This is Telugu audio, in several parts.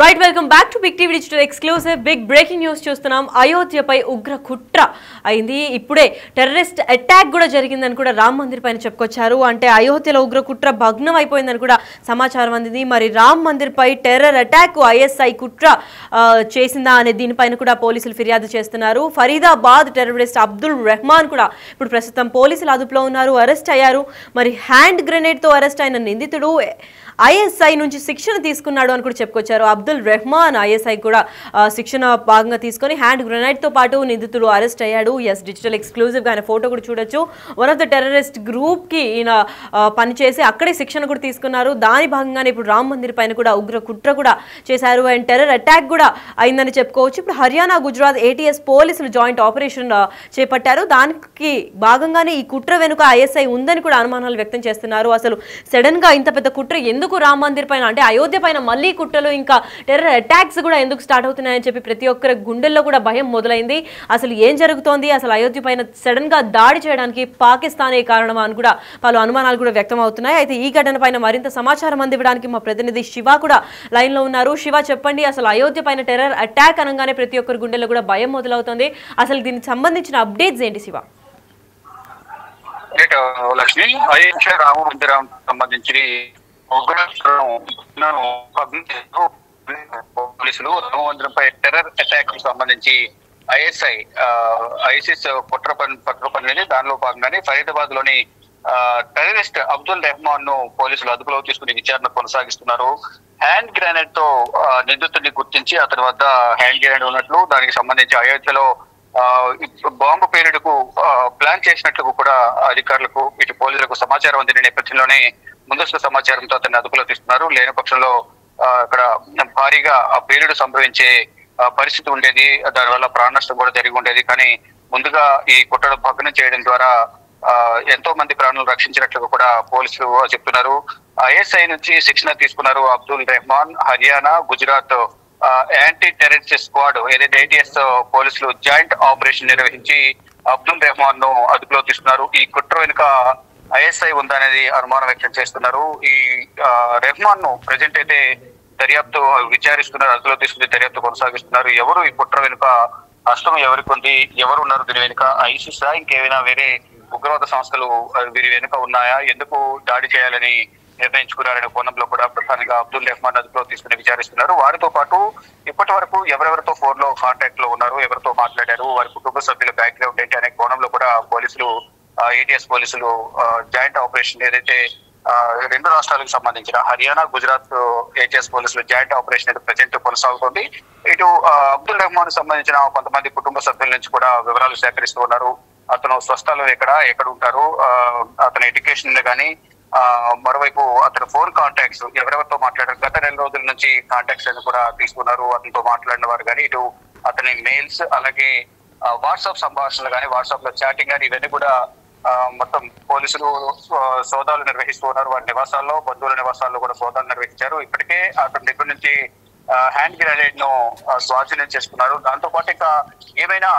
Right welcome back to big TV digital exclusive big breaking news చూస్తున్నాం. అయోధ్యపై ఉగ్ర కుట్ర అయింది. ఇప్పుడే టెర్రరిస్ట్ అటాక్ కూడా జరిగిందని కూడా రామ్ మందిర్ పైన చెప్పుకొచ్చారు. అంటే అయోధ్యలో ఉగ్ర కుట్ర భగ్నం అయిపోయిందని కూడా సమాచారం అందింది. మరి రామ్ మందిర్ పై టెర్రర్ అటాక్ ఐఎస్ఐ కుట్ర చేసిందా అనే దీనిపైన కూడా పోలీసులు ఫిర్యాదు చేస్తున్నారు. ఫరీదాబాద్ టెర్రరిస్ట్ అబ్దుల్ రెహమాన్ కూడా ఇప్పుడు ప్రస్తుతం పోలీసుల అదుపులో ఉన్నారు, అరెస్ట్ అయ్యారు. మరి హ్యాండ్ గ్రెనేడ్ తో అరెస్ట్ అయిన నిందితుడు ఐఎస్ఐ నుంచి శిక్షణ తీసుకున్నాడు అని కూడా చెప్పుకొచ్చారు. అబ్దుల్ రెహమాన్ ఐఎస్ఐ కూడా శిక్షణ భాగంగా తీసుకొని హ్యాండ్ గ్రెనేడ్ తో పాటు నిందితుడు అరెస్ట్ అయ్యాడు. ఎస్, డిజిటల్ ఎక్స్క్లూజివ్ గా ఆయన ఫోటో కూడా చూడొచ్చు. One of the terrorist group కి ఈయన పనిచేసి అక్కడే శిక్షణ కూడా తీసుకున్నారు. దాని భాగంగానే ఇప్పుడు రామ్ మందిర్ పైన కూడా ఉగ్ర కుట్ర కూడా చేశారు అండ్ టెర్రర్ అటాక్ కూడా అయిందని చెప్పుకోవచ్చు. ఇప్పుడు హర్యానా, గుజరాత్ ఏటీఎస్ పోలీసులు జాయింట్ ఆపరేషన్ చేపట్టారు. దానికి భాగంగానే ఈ కుట్ర వెనుక ఐఎస్ఐ ఉందని కూడా అనుమానాలు వ్యక్తం చేస్తున్నారు. అసలు సడన్ గా ఇంత పెద్ద కుట్ర ఎందుకు రామ్ మందిర్ పైన, అంటే అయోధ్య పైన మళ్ళీ కుట్రలు ఇంకా టెర్రర్ అటాక్స్ కూడా ఎందుకు స్టార్ట్ అవుతున్నాయని చెప్పి ప్రతి ఒక్కరి గుండెల్లో కూడా భయం మొదలైంది. అసలు ఏం జరుగుతోంది, అసలు అయోధ్య పైన సడన్ గా దాడి చేయడానికి పాకిస్తానే కారణమా అని కూడా పలు అనుమానాలు కూడా వ్యక్తం అవుతున్నాయి. అయితే ఈ ఘటన పైన మరింత సమాచారం అందివ్వడానికి మా ప్రతినిధి శివ కూడా లైన్ లో ఉన్నారు. శివ, చెప్పండి, అసలు అయోధ్య పైన టెర్రర్ అటాక్ అనగానే ప్రతి ఒక్కరి గుండెల్లో కూడా భయం మొదలవుతుంది. అసలు దీనికి సంబంధించిన అప్డేట్స్ ఏంటి శివ? లక్ష్మి, అయోధ్య రామ మందిరం సంబంధించి పోలీసులు రామ మందిరంపై టెర్రర్ అటాక్ కు సంబంధించి ఐసిస్ కుట్ర పని దానిలో భాగంగానే ఫరీదాబాద్ లోని టెర్రరిస్ట్ అబ్దుల్ రెహమాన్ ను పోలీసులు అదుపులో తీసుకుని విచారణ కొనసాగిస్తున్నారు. హ్యాండ్ గ్రెనేడ్ తో నిందితుడిని గుర్తించి అతని వద్ద హ్యాండ్ గ్రెనేడ్ ఉన్నట్లు, దానికి సంబంధించి అయోధ్యలో బాంబు పేలుడుకు ప్లాన్ చేసినట్లు కూడా అధికారులకు ఇటు పోలీసులకు సమాచారం అందిన నేపథ్యంలోనే ముందస్తు సమాచారంతో అతన్ని అదుపులో తీస్తున్నారు. లేని పక్షంలో అక్కడ భారీగా ఆ పేలుడు సంభవించే పరిస్థితి ఉండేది, దానివల్ల ప్రాణ నష్టం కూడా జరిగి ఉండేది. కానీ ముందుగా ఈ కుట్రను భగ్నం చేయడం ద్వారా ఎంతో మంది ప్రాణాలు రక్షించినట్లుగా కూడా పోలీసులు చెప్తున్నారు. ఐఎస్ఐ నుంచి శిక్షణ తీసుకున్నారు Abdul Rehman. Haryana, Gujarat anti terrorist squad ఏదైతే ఏటీఎస్ పోలీసులు జాయింట్ ఆపరేషన్ నిర్వహించి అబ్దుల్ రెహమాన్ ను అదుపులో తీసుకున్నారు. ఈ కుట్ర వెనుక ఐఎస్ఐ ఉందనేది అనుమానం వ్యక్తం చేస్తున్నారు. ఈ రెహమాన్ ను ప్రజెంట్ అయితే దర్యాప్తు విచారిస్తున్నారు, అదుపులో తీసుకుని దర్యాప్తు కొనసాగిస్తున్నారు. ఎవరు ఈ కుట్ర వెనుక, హస్తం ఎవరికి ఉంది, ఎవరు ఉన్నారు దీని వెనుక, ఐసిస్ ఇంకేమైనా వేరే ఉగ్రవాద సంస్థలు వీరి వెనుక ఉన్నాయా, ఎందుకు దాడి చేయాలని నిర్ణయించుకున్నారనే కోణంలో కూడా ప్రధానంగా అబ్దుల్ రెహమాన్ అదుపులో తీసుకుని విచారిస్తున్నారు. వారితో పాటు ఇప్పటి వరకు ఎవరెవరితో ఫోన్ లో కాంటాక్ట్ లో ఉన్నారు, ఎవరితో మాట్లాడారు, వారి కుటుంబ సభ్యుల బ్యాక్గ్రౌండ్ ఏంటి అనే కోణంలో కూడా పోలీసులు, ఏటీఎస్ పోలీసులు జాయింట్ ఆపరేషన్ ఏదైతే రెండు రాష్ట్రాలకు సంబంధించిన హర్యానా, గుజరాత్ ఏటీఎస్ పోలీసులు జాయింట్ ఆపరేషన్ అయితే ప్రజెంట్ కొనసాగుతుంది. ఇటు అబ్దుల్ రెహమాన్ సంబంధించిన కొంతమంది కుటుంబ సభ్యుల నుంచి కూడా వివరాలు సేకరిస్తూ ఉన్నారు. అతను స్వస్థలం ఎక్కడ ఉంటారు, అతని ఎడ్యుకేషన్ కానీ, మరోవైపు అతని ఫోన్ కాంటాక్ట్స్ ఎవరెవరితో మాట్లాడారు, గత 2 రోజుల నుంచి కాంటాక్ట్స్ అని కూడా తీసుకున్నారు. అతనితో మాట్లాడిన వారు కానీ, ఇటు అతని మెయిల్స్, అలాగే వాట్సాప్ సంభాషణలు కానీ, వాట్సాప్ లో చాటింగ్ కానీ, ఇవన్నీ కూడా మొత్తం పోలీసులు సోదాలు నిర్వహిస్తూ ఉన్నారు. వారి నివాసాల్లో, బంధువుల నివాసాల్లో కూడా సోదాలు నిర్వహించారు. ఇప్పటికే అతని దగ్గర నుంచి హ్యాండ్ గ్రెనేడ్ ను స్వాధీనం చేసుకున్నారు. దాంతో పాటు ఇంకా ఏమైనా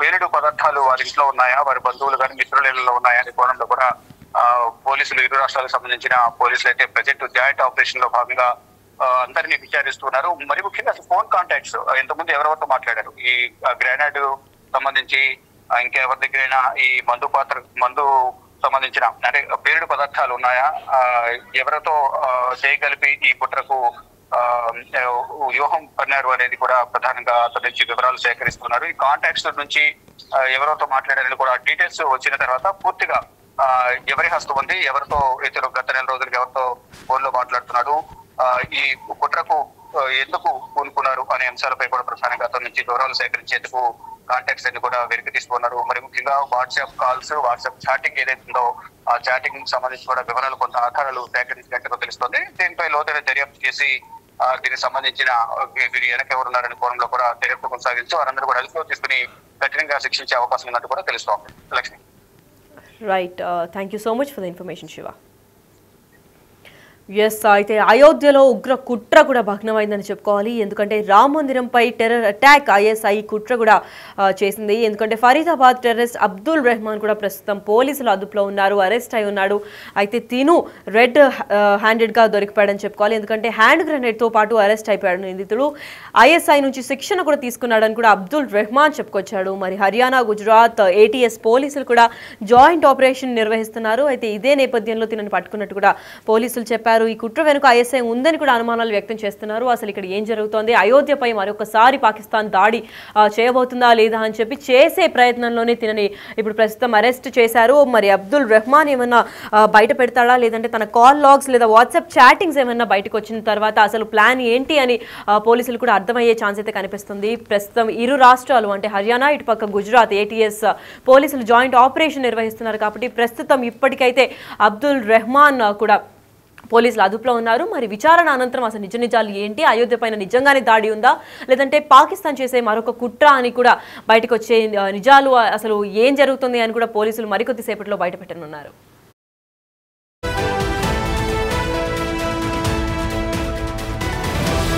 పేలుడు పదార్థాలు వారి ఇంట్లో ఉన్నాయా, వారి బంధువులు కానీ మిత్రులలో ఉన్నాయా అనే కోణంలో కూడా పోలీసులు, ఇరు రాష్ట్రాలకు సంబంధించిన పోలీసులు అయితే ప్రజెంట్ జాయింట్ ఆపరేషన్ లో భాగంగా అందరినీ విచారిస్తున్నారు. మరి ముఖ్యంగా ఫోన్ కాంటాక్ట్స్ ఎంతమంది ఎవరెవరితో మాట్లాడారు, ఈ గ్రెనేడ్ సంబంధించి ఇంకెవరి దగ్గరైనా ఈ మందు సంబంధించిన అంటే పేలుడు పదార్థాలు ఉన్నాయా, ఎవరితో చేయగలిపి ఈ కుట్రకు వ్యూహం పన్నారు అనేది కూడా ప్రధానంగా అతని నుంచి వివరాలు సేకరిస్తున్నారు. ఈ కాంటాక్ట్స్ నుంచి ఎవరితో మాట్లాడారని కూడా డీటెయిల్స్ వచ్చిన తర్వాత పూర్తిగా ఎవరి హస్తం ఉంది, ఎవరితో ఇతరు గత 2 రోజులకి ఎవరితో ఫోన్ లో మాట్లాడుతున్నాడు, ఈ కుట్రకు ఎందుకు పూనుకున్నారు అనే అంశాలపై కూడా ప్రధానంగా అతని నుంచి వివరాలు సేకరించేందుకు కాంటాక్ట్స్ అన్ని కూడా వెలికి తీసుకున్నారు. మరి ముఖ్యంగా వాట్సాప్ కాల్స్, వాట్సాప్ చాటింగ్ ఏదైతుందో ఆ చాటింగ్ సంబంధించి కూడా వివరాలు, కొంత ఆధారాలు సేకరించినట్టుగా తెలుస్తుంది. దీనిపై లోతైన దర్యాప్తు చేసి దీనికి సంబంధించిన వీరు వెనక ఎవరున్నారనే కోణంలో కూడా దర్యాప్తు కొనసాగించి వారందరూ కూడా అదుపులో తీసుకుని కఠినంగా శిక్షించే అవకాశం ఉన్నట్టు కూడా తెలుస్తోంది. Lakshmi, right, thank you so much for the information Shiva. అయితే అయోధ్యలో ఉగ్ర కుట్ర కూడా భగ్నమైందని చెప్పుకోవాలి. ఎందుకంటే రామ మందిరంపై టెర్రర్ అటాక్ ఐఎస్ఐ కుట్ర కూడా చేసింది. ఎందుకంటే ఫరీదాబాద్ టెర్రరిస్ట్ అబ్దుల్ రెహమాన్ కూడా ప్రస్తుతం పోలీసుల అదుపులో ఉన్నారు, అరెస్ట్ అయి ఉన్నాడు. అయితే తిను రెడ్ హ్యాండెడ్గా దొరికిపోయాడని చెప్పుకోవాలి. ఎందుకంటే హ్యాండ్ గ్రెనేడ్తో పాటు అరెస్ట్ అయిపోయాడు నిందితుడు. ఐఎస్ఐ నుంచి శిక్షణ కూడా తీసుకున్నాడని కూడా అబ్దుల్ రెహమాన్ చెప్పుకొచ్చాడు. మరి హర్యానా, గుజరాత్ ఏటీఎస్ పోలీసులు కూడా జాయింట్ ఆపరేషన్ నిర్వహిస్తున్నారు. అయితే ఇదే నేపథ్యంలో తినని పట్టుకున్నట్టు కూడా పోలీసులు చెప్పారు. ఈ కుట్ర వెనుక ఐఎస్ఐ ఉందని కూడా అనుమానాలు వ్యక్తం చేస్తున్నారు. అసలు ఇక్కడ ఏం జరుగుతోంది, అయోధ్యపై మరొకసారి పాకిస్తాన్ దాడి చేయబోతుందా లేదా అని చెప్పి చేసే ప్రయత్నంలోనే తినని ఇప్పుడు ప్రస్తుతం అరెస్ట్ చేశారు. మరి అబ్దుల్ రెహమాన్ ఏమన్నా బయట పెడతాడా, లేదంటే తన కాల్ లాగ్స్ లేదా వాట్సాప్ చాటింగ్స్ ఏమన్నా బయటకు వచ్చిన తర్వాత అసలు ప్లాన్ ఏంటి అని పోలీసులు కూడా అర్థమయ్యే ఛాన్స్ అయితే కనిపిస్తుంది. ప్రస్తుతం ఇరు రాష్ట్రాలు అంటే హర్యానా, ఇటుపక్క గుజరాత్ ఏటీఎస్ పోలీసులు జాయింట్ ఆపరేషన్ నిర్వహిస్తున్నారు. కాబట్టి ప్రస్తుతం ఇప్పటికైతే అబ్దుల్ రెహమాన్ కూడా పోలీసులు అదుపులో ఉన్నారు. మరి విచారణ అనంతరం అసలు నిజాలు ఏంటి, అయోధ్య పైన నిజంగానే దాడి ఉందా, లేదంటే పాకిస్తాన్ చేసే మరొక కుట్ర అని కూడా బయటకు వచ్చే నిజాలు అసలు ఏం జరుగుతుంది అని కూడా పోలీసులు మరికొద్ది సేపట్లో బయట పెట్టనున్నారు.